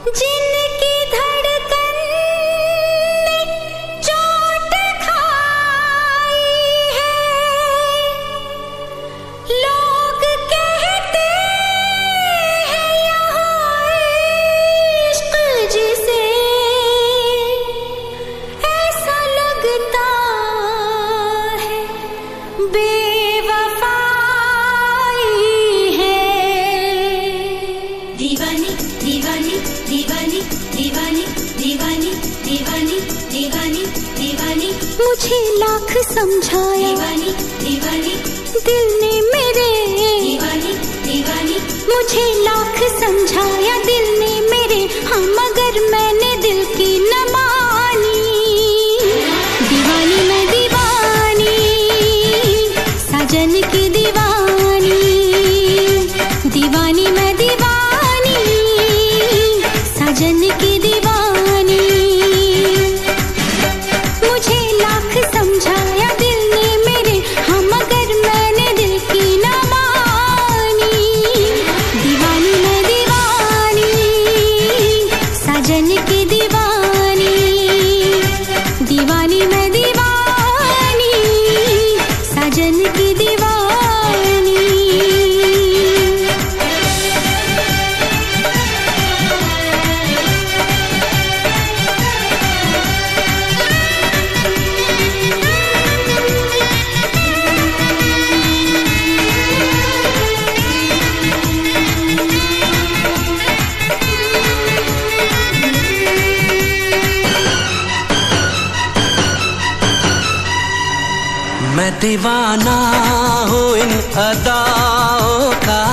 जिनकी धड़कन ने चोट खाई है, लोग कहते हैं यहाँ इश्क जिसे ऐसा लगता है बेवफाई है। दीवानी दीवानी दीवानी दीवानी दीवानी दीवानी दीवानी दीवानी, मुझे लाख समझाया दीवानी दीवानी दिल ने मेरे, दीवानी दीवानी मुझे लाख समझाया दिल ने मेरे, हाँ मगर मैंने दिल की न मानी। दीवानी मैं दीवानी, साजन की दीवानी, दीवानी मैं दीवानी, साजन की दीवानी। मुझे लाख समझाया दिल ने मेरे, हाँ मगर मैंने दिल की न मानी। दीवानी मैं दीवानी, साजन की दीवानी, दीवानी मैं दीवानी, साजन की दीवानी। मैं दीवाना हूँ इन अदाओं का,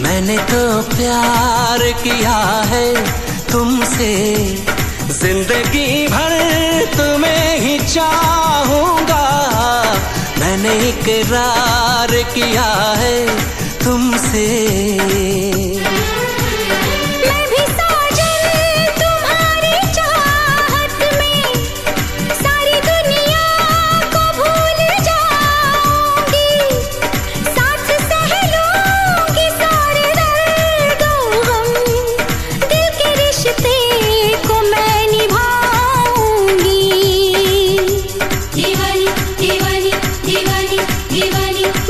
मैंने तो प्यार किया है तुमसे, जिंदगी भर तुम्हें ही चाहूँगा, मैंने इकरार किया है तुमसे।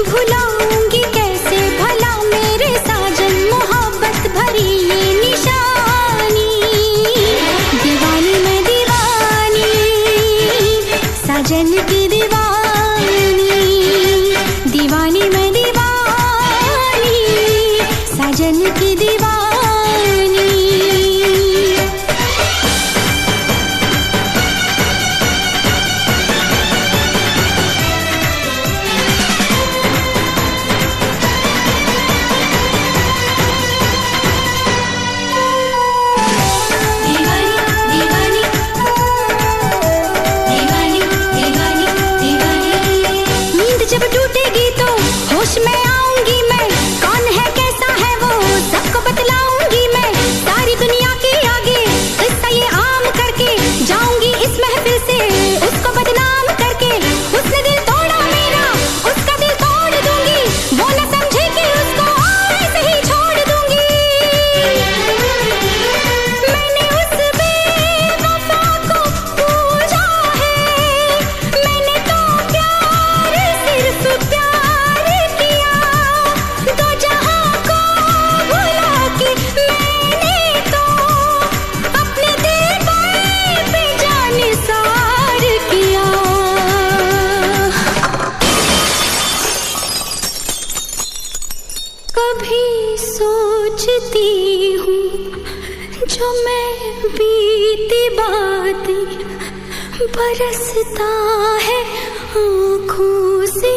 भुलाऊंगी कैसे भला मेरे साजन, मोहब्बत भरी ये निशानी। दीवानी मैं दीवानी, साजन की दीवानी, दीवानी मैं दीवानी, साजन की दीवानी। जब टूटेगी तो होश में आऊंगी मैं, कौन है कैसा है वो सबको बतलाऊंगी मैं, सारी दुनिया के आगे किस्सा ये आम करके जाऊंगी इस महफिल से उसको बदनाम करके। उसने दिल तोड़ा मेरा, उसका दिल तोड़ दूंगी, वो न समझे कि उसको ऐसे ही छोड़ दूंगी। मैंने उस बेवफा को पूजा है, मैंने तो प्यार सिर्फ प्यार किया, दो जहां को भुला के मैंने तो अपने दिल पर बेजानिसार किया। कभी सोचती हूँ जो मैं बीती बातें, बरसता है आँखों से